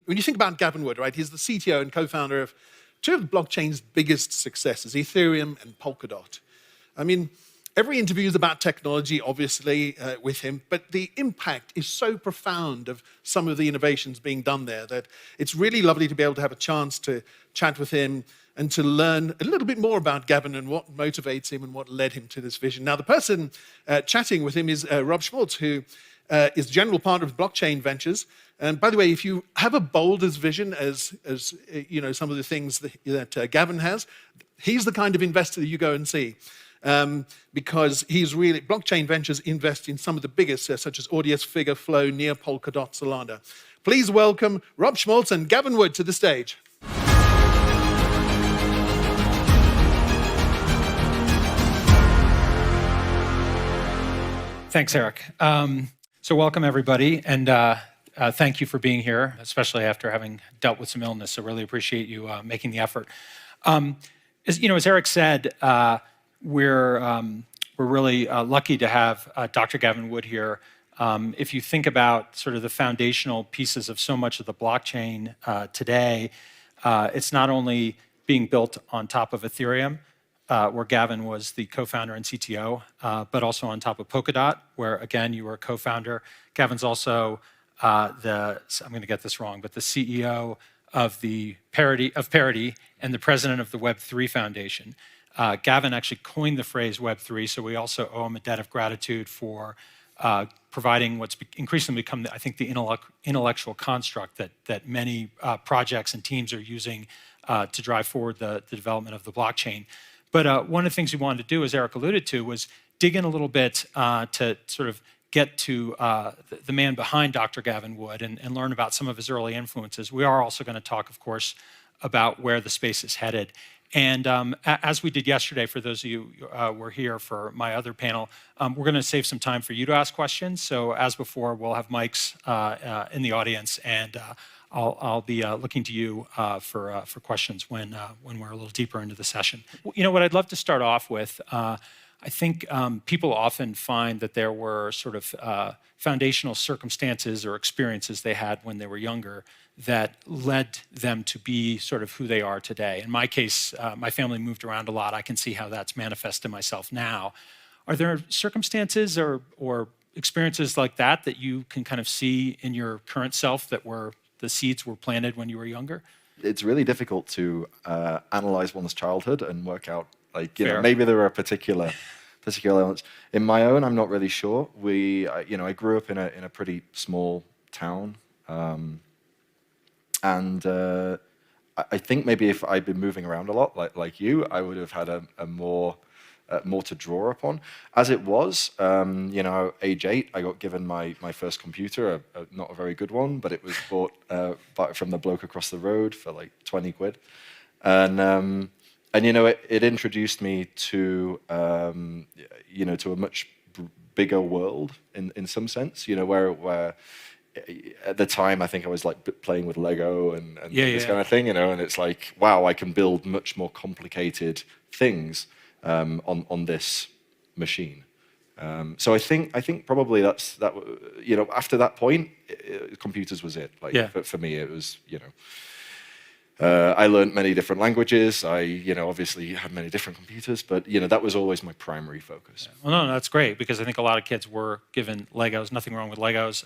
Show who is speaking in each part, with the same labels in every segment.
Speaker 1: When you think about Gavin Wood, right, he's the CTO and co-founder of two of the blockchain's biggest successes, Ethereum and Polkadot. I mean, every interview is about technology, obviously, with him, but the impact is so profound of some of the innovations being done there that it's really lovely to be able to have a chance to chat with him and to learn a little bit more about Gavin and what motivates him and what led him to this vision. Now, the person chatting with him is Rob Schmaltz, who is general partner of Blockchain Ventures. And by the way, if you have a bold vision as you know, some of the things that Gavin has, he's the kind of investor that you go and see. Because he's really, Blockchain Ventures invest in some of the biggest, such as Audius, Figure, Flow, Near, Polkadot, Solana. Please welcome Rob Schmaltz and Gavin Wood to the stage.
Speaker 2: Thanks, Eric. So welcome, everybody, and thank you for being here, especially after having dealt with some illness. So really appreciate you making the effort. As Eric said, we're really lucky to have Dr. Gavin Wood here. If you think about sort of the foundational pieces of so much of the blockchain today, it's not only being built on top of Ethereum, where Gavin was the co-founder and CTO, but also on top of Polkadot, where again you were a co-founder. Gavin's also I'm going to get this wrong, but the CEO of the Parity and the president of the Web3 Foundation. Gavin actually coined the phrase Web3, so we also owe him a debt of gratitude for providing what's increasingly become, I think, the intellectual construct that many projects and teams are using to drive forward the development of the blockchain. But one of the things we wanted to do, as Eric alluded to, was dig in a little bit to sort of get to the man behind Dr. Gavin Wood and learn about some of his early influences. We are also going to talk, of course, about where the space is headed. And as we did yesterday, for those of you who were here for my other panel, we're going to save some time for you to ask questions. So as before, we'll have mics in the audience, and I'll be looking to you for questions when we're a little deeper into the session. You know, what I'd love to start off with, I think people often find that there were sort of foundational circumstances or experiences they had when they were younger that led them to be sort of who they are today. In my case, my family moved around a lot. I can see how that's manifested myself now. Are there circumstances or experiences like that you can kind of see in your current self that the seeds were planted when you were younger?
Speaker 3: It's really difficult to analyze one's childhood and work out, like, you know, maybe there are particular elements. In my own, I'm not really sure. I grew up in a pretty small town. And I think maybe if I'd been moving around a lot, like you, I would have had a more to draw upon. As it was, age 8, I got given my first computer, not a very good one, but it was bought from the bloke across the road for like 20 quid. And it introduced me to, to a much bigger world in some sense, where at the time, I think I was like playing with Lego and this kind of thing, and it's like, wow, I can build much more complicated things on this machine. So I think probably that after that point, computers was it. Like for me, it was I learned many different languages. I obviously had many different computers, but that was always my primary focus.
Speaker 2: Yeah. Well, no, that's great, because I think a lot of kids were given Legos. Nothing wrong with Legos,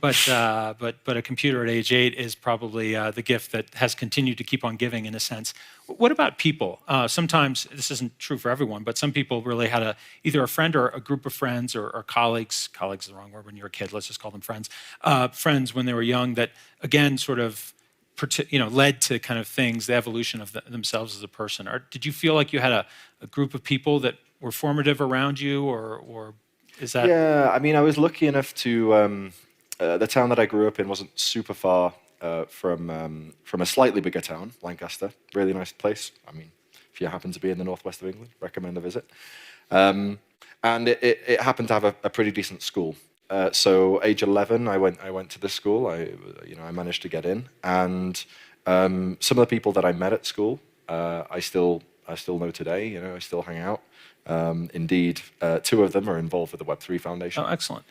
Speaker 2: but a computer at age 8 is probably the gift that has continued to keep on giving, in a sense. What about people? Sometimes this isn't true for everyone, but some people really had either a friend or a group of friends or colleagues. Colleagues is the wrong word when you're a kid. Let's just call them friends. Friends when they were young that again sort of led to kind of things, the evolution of themselves as a person. Or did you feel like you had a group of people that were formative around you, or is that?
Speaker 3: Yeah, I mean, I was lucky enough to, the town that I grew up in wasn't super far from a slightly bigger town, Lancaster. Really nice place. I mean, if you happen to be in the northwest of England, recommend a visit. And it happened to have a pretty decent school. So age 11, I went to this school. I managed to get in, and some of the people that I met at school, I still know today. I still hang out. Indeed, 2 of them are involved with the Web3 Foundation.
Speaker 2: Oh, excellent.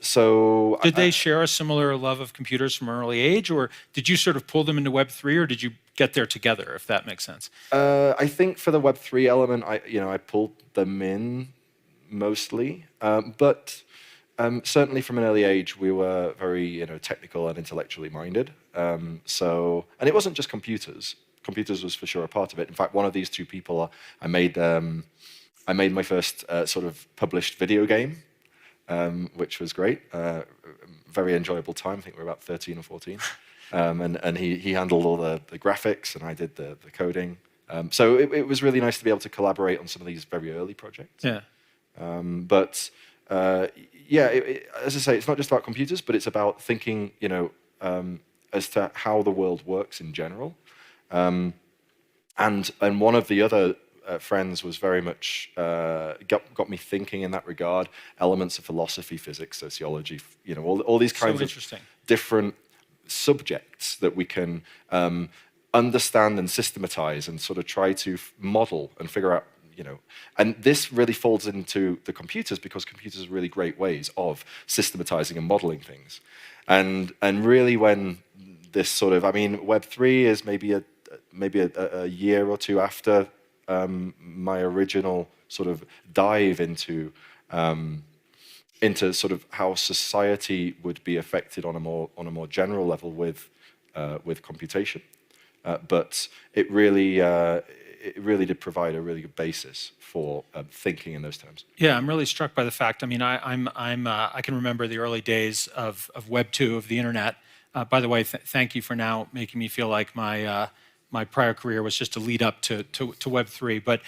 Speaker 3: So
Speaker 2: Did they share a similar love of computers from an early age, or did you sort of pull them into Web3, or did you get there together, if that makes sense?
Speaker 3: I think for the Web3 element, I pulled them in mostly, but certainly from an early age, we were very technical and intellectually minded. And it wasn't just computers. Computers was for sure a part of it. In fact, one of these two people, I made my first sort of published video game, which was great. Very enjoyable time. I think we were about 13 or 14. And he handled all the graphics, and I did the coding. So it was really nice to be able to collaborate on some of these very early projects.
Speaker 2: Yeah.
Speaker 3: But as I say, it's not just about computers, but it's about thinking, as to how the world works in general. And one of the other friends was very much got me thinking in that regard. Elements of philosophy, physics, sociology, all these kinds of different subjects that we can understand and systematize and sort of try to model and figure out. And this really falls into the computers, because computers are really great ways of systematizing and modeling things. And really, when this sort of, Web3 is maybe a year or two after my original sort of dive into sort of how society would be affected on a more general level with computation. But it really did provide a really good basis for thinking in those terms.
Speaker 2: Yeah, I'm really struck by the fact. I can remember the early days of Web 2, of the internet. By the way, thank you for now making me feel like my prior career was just a lead up to Web 3. But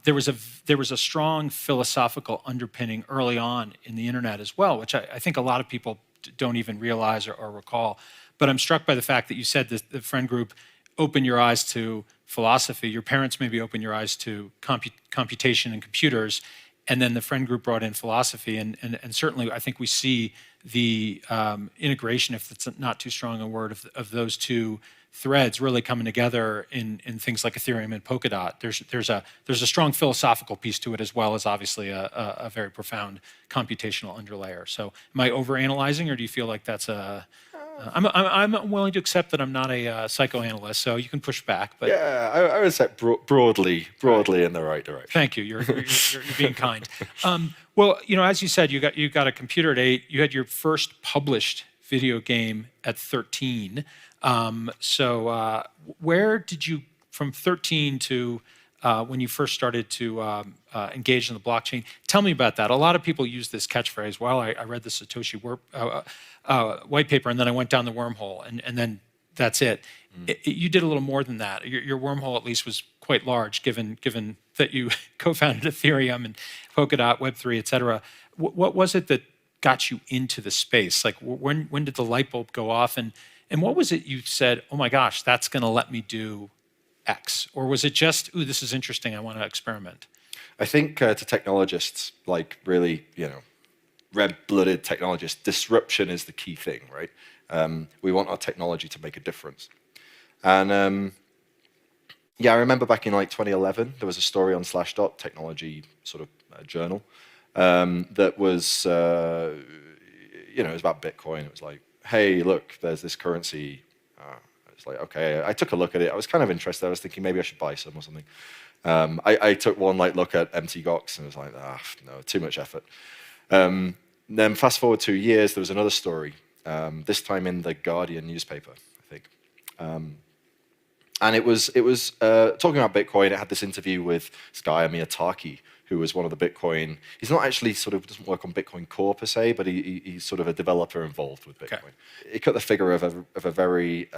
Speaker 2: there was a strong philosophical underpinning early on in the internet as well, which I think a lot of people don't even realize or recall. But I'm struck by the fact that you said that the friend group opened your eyes to philosophy. Your parents maybe opened your eyes to computation and computers, and then the friend group brought in philosophy. And certainly, I think we see the integration, if it's not too strong a word, of those two threads really coming together in things like Ethereum and Polkadot. There's a strong philosophical piece to it, as well as obviously a very profound computational underlayer. So, am I overanalyzing, or do you feel like that's a I'm willing to accept that I'm not a psychoanalyst, so you can push back. But
Speaker 3: yeah, I would say broadly in the right direction.
Speaker 2: Thank you. You're being kind. Well, as you said, you got a computer at 8. You had your first published video game at 13. So where did you, from 13 to when you first started to engage in the blockchain? Tell me about that. A lot of people use this catchphrase. Well, I read the Satoshi white paper, and then I went down the wormhole, and then that's it. You did a little more than that. Your wormhole, at least, was quite large, given that you co-founded Ethereum and Polkadot, Web3, et cetera. What was it that got you into the space? Like, when did the light bulb go off, and what was it you said, oh my gosh, that's going to let me do X? Or was it just, ooh, this is interesting, I want to experiment?
Speaker 3: I think to technologists, like really, red-blooded technologists, disruption is the key thing, right? We want our technology to make a difference. And I remember back in like 2011, there was a story on Slashdot, technology sort of journal, that was, it was about Bitcoin. It was like, hey, look, there's this currency. It's like, okay, I took a look at it. I was kind of interested. I was thinking maybe I should buy some or something. I took one look at MTGOX and was like, no, too much effort. Then fast forward 2 years, there was another story, this time in the Guardian newspaper, I think. And it was talking about Bitcoin. It had this interview with this guy, Amir Taki, who was one of the Bitcoin. He's not actually doesn't work on Bitcoin Core per se, but he's sort of a developer involved with Bitcoin. Okay. He cut the figure of a very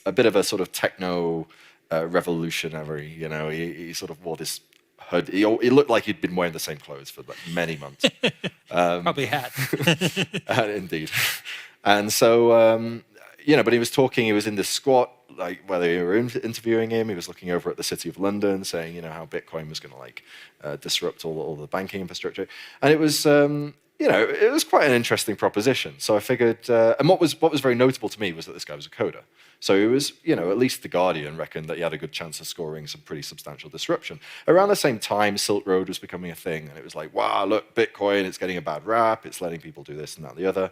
Speaker 3: a bit of a sort of techno revolutionary. He sort of wore this hood. He looked like he'd been wearing the same clothes for like many months.
Speaker 2: Probably had.
Speaker 3: Indeed. And so but he was talking. He was in this squat. Like whether you were interviewing him, he was looking over at the City of London, saying, how Bitcoin was going to disrupt all the banking infrastructure, and it was, it was quite an interesting proposition. So I figured, and what was very notable to me was that this guy was a coder. So it was, at least The Guardian reckoned that he had a good chance of scoring some pretty substantial disruption. Around the same time, Silk Road was becoming a thing, and it was like, wow, look, Bitcoin, it's getting a bad rap, it's letting people do this and that and the other.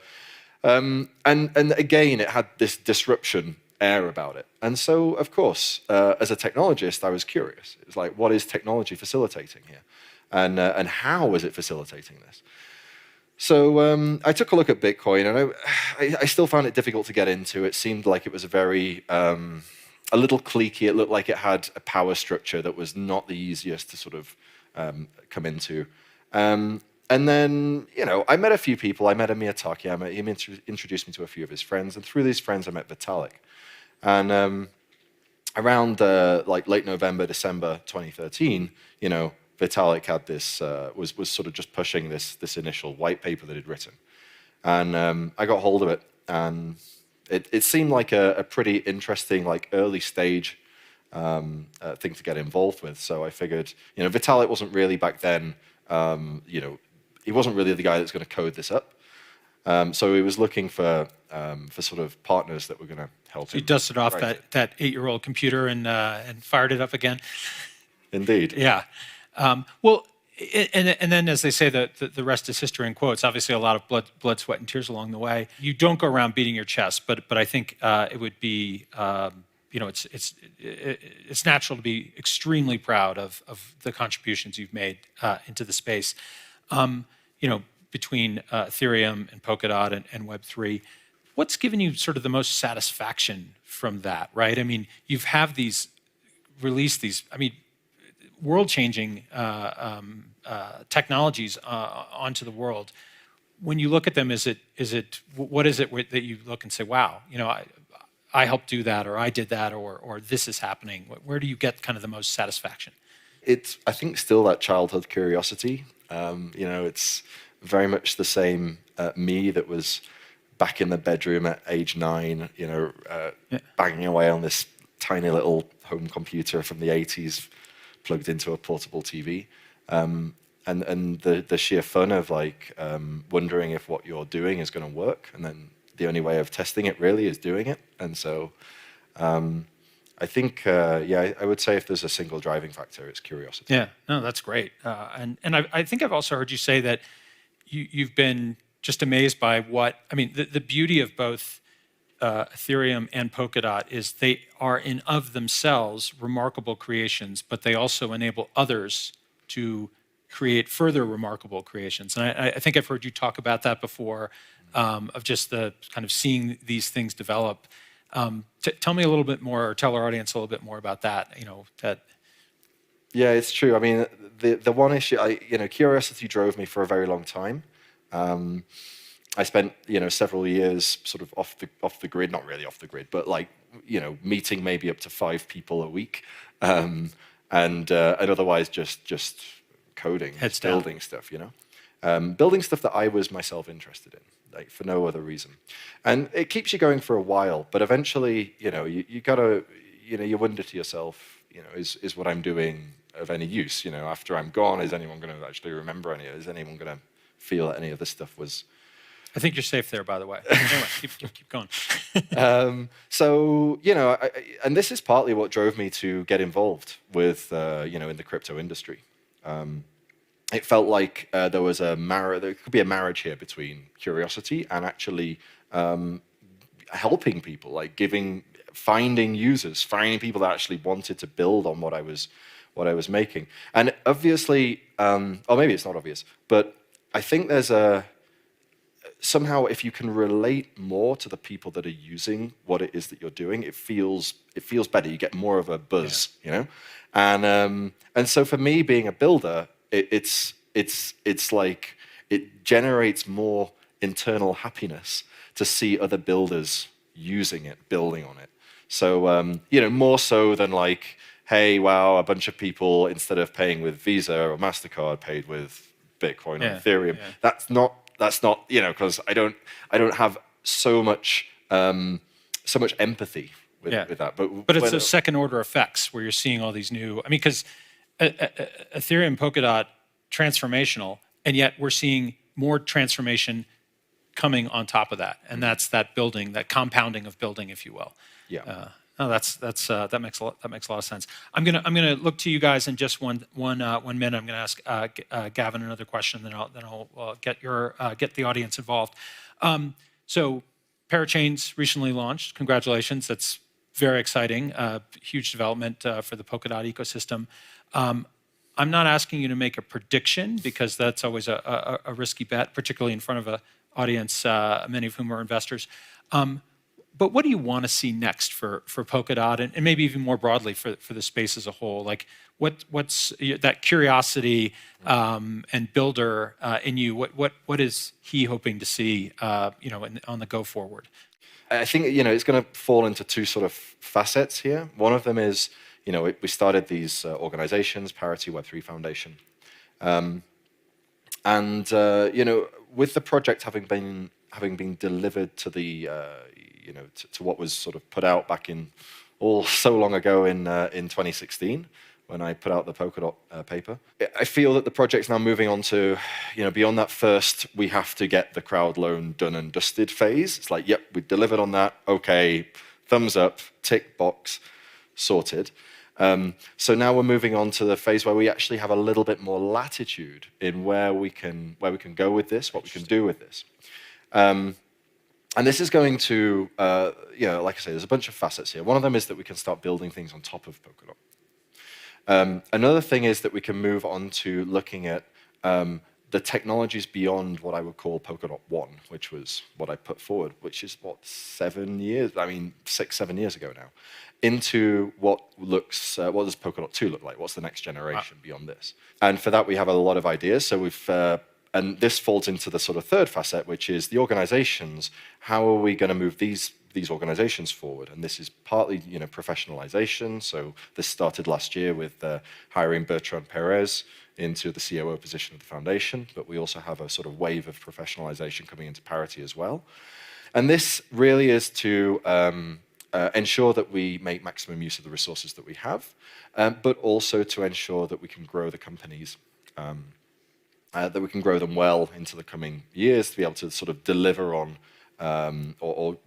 Speaker 3: And again, it had this disruption air about it. And so, of course, as a technologist, I was curious. It was like, what is technology facilitating here? And how is it facilitating this? So I took a look at Bitcoin, and I still found it difficult to get into. It seemed like it was a little cliquey. It looked like it had a power structure that was not the easiest to sort of come into. And then, I met a few people. I met Amir Taki. He introduced me to a few of his friends, and through these friends, I met Vitalik. And around late November, December 2013, Vitalik had this, was sort of just pushing this initial white paper that he'd written. And I got hold of it, and it seemed like a pretty interesting, early stage thing to get involved with. So I figured, Vitalik wasn't really back then, he wasn't really the guy that's going to code this up. So he was looking for sort of partners that were going to help him.
Speaker 2: So he dusted off that 8-year-old computer and fired it up again.
Speaker 3: Indeed.
Speaker 2: Yeah. Well, and then, as they say, the rest is history in quotes. Obviously, a lot of blood, sweat, and tears along the way. You don't go around beating your chest, but I think it would be, it's natural to be extremely proud of the contributions you've made into the space. Between Ethereum and Polkadot and Web3, what's given you sort of the most satisfaction from that? Right? I mean, you've released these. I mean, world-changing technologies onto the world. When you look at them, what is it that you look and say, wow, I helped do that, or I did that, or this is happening? Where do you get kind of the most satisfaction?
Speaker 3: It's, I think, still that childhood curiosity. It's very much the same me that was back in the bedroom at age 9, banging away on this tiny little home computer from the 80s, plugged into a portable TV, and the sheer fun of wondering if what you're doing is going to work, and then the only way of testing it really is doing it. And so I think I would say if there's a single driving factor, it's curiosity.
Speaker 2: Yeah, no, that's great. And I think I've also heard you say that you've been just amazed by the beauty of both Ethereum and Polkadot is they are in of themselves remarkable creations, but they also enable others to create further remarkable creations. And I think I've heard you talk about that before, of just the kind of seeing these things develop. Tell me a little bit more, or tell our audience a little bit more about that.
Speaker 3: Yeah, it's true. I mean, the one issue, curiosity drove me for a very long time. I spent, several years sort of off the grid, not really off the grid, but meeting maybe up to 5 people a week, and otherwise just coding, building stuff, building stuff that I was myself interested in, for no other reason. And it keeps you going for a while, but eventually, you gotta, you wonder to yourself, is what I'm doing of any use? After I'm gone, is anyone going to actually remember any of it? Is anyone going to feel that any of this stuff was...
Speaker 2: I think you're safe there, by the way. Anyway, keep going.
Speaker 3: So, and this is partly what drove me to get involved with, in the crypto industry. It felt like there was there could be a marriage here between curiosity and actually helping people, finding users, finding people that actually wanted to build on what I was making. And obviously, or maybe it's not obvious, but I think there's somehow, if you can relate more to the people that are using what it is that you're doing, it feels better. You get more of a buzz, And so for me, being a builder, it's like it generates more internal happiness to see other builders using it, building on it. So more so than hey, wow, a bunch of people instead of paying with Visa or MasterCard paid with Bitcoin or Ethereum. Yeah. That's not because I don't have so much empathy with that.
Speaker 2: But it's those second order effects where you're seeing all these new. I mean, because Ethereum, Polkadot, transformational, and yet we're seeing more transformation coming on top of that, and that's that building, that compounding of building, if you will.
Speaker 3: Yeah.
Speaker 2: No, that makes a lot of sense. I'm gonna look to you guys in just one minute. I'm gonna ask Gavin another question, then I'll get the audience involved. So Parachains recently launched. Congratulations. That's very exciting. Huge development for the Polkadot ecosystem. I'm not asking you to make a prediction because that's always a risky bet, particularly in front of an audience, many of whom are investors. But what do you want to see next for Polkadot and maybe even more broadly for the space as a whole? Like what's that curiosity and builder in you? What is he hoping to see on the go forward?
Speaker 3: I think it's going to fall into two sort of facets here. One of them is we started these organizations, Parity Web3 Foundation, and with the project having been delivered to the to what was sort of put out back in so long ago in 2016 when I put out the Polkadot paper. I feel that the project's now moving on to beyond that first we have to get the crowd loan done and dusted phase. It's like, yep, we delivered on that. Okay, thumbs up, tick box, sorted. So now we're moving on to the phase where we actually have a little bit more latitude in where we can go with this, what we can do with this. And this is going to, like I say, there's a bunch of facets here. One of them is that we can start building things on top of Polkadot. Another thing is that we can move on to looking at the technologies beyond what I would call Polkadot 1, which was what I put forward, which is 6-7 years ago now, into what does Polkadot 2 look like? What's the next generation beyond this? And for that, we have a lot of ideas. So and this falls into the sort of third facet, which is the organizations. How are we going to move these organizations forward? And this is partly, professionalization. So this started last year with hiring Bertrand Perez into the COO position of the foundation, but we also have a sort of wave of professionalization coming into Parity as well. And this really is to ensure that we make maximum use of the resources that we have, but also to ensure that we can grow the companies, that we can grow them well into the coming years to be able to sort of deliver on or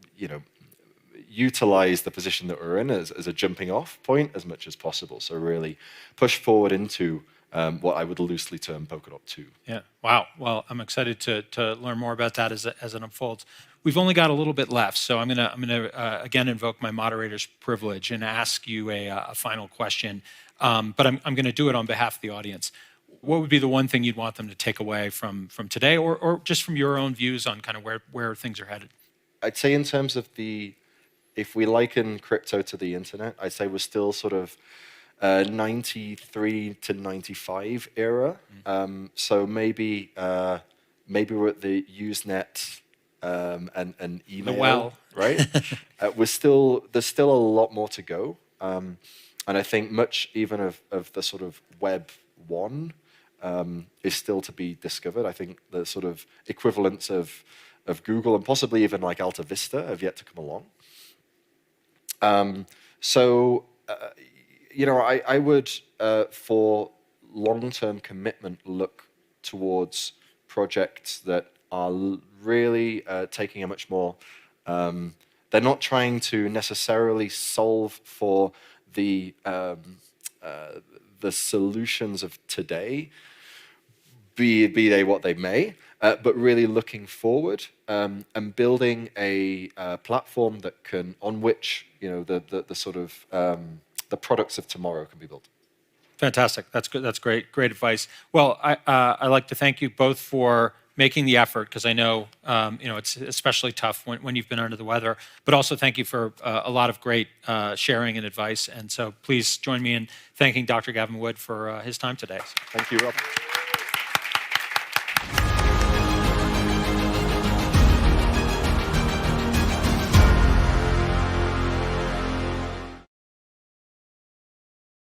Speaker 3: utilize the position that we're in as a jumping off point as much as possible. So really push forward into what I would loosely term Polkadot 2.
Speaker 2: Yeah. Wow. Well, I'm excited to learn more about that as it unfolds. We've only got a little bit left, so I'm gonna again invoke my moderator's privilege and ask you a final question. But I'm going to do it on behalf of the audience. What would be the one thing you'd want them to take away from today, or just from your own views on kind of where things are headed?
Speaker 3: I'd say in terms of if we liken crypto to the internet, I'd say we're still sort of 93 to 95 era. So maybe we're at the Usenet and email, right? There's still a lot more to go, and I think much even of the sort of Web 1 is still to be discovered. I think the sort of equivalents of Google and possibly even like Alta Vista have yet to come along. I would, for long-term commitment, look towards projects that are really taking a much more, they're not trying to necessarily solve for the solutions of today, be they what they may, but really looking forward and building a platform that on which the sort of the products of tomorrow can be built.
Speaker 2: Fantastic. That's good. That's great. Great advice. Well, I'd like to thank you both for making the effort, because I know it's especially tough when you've been under the weather, but also thank you for a lot of great sharing and advice. And so please join me in thanking Dr. Gavin Wood for his time today.
Speaker 3: Thank you, Rob.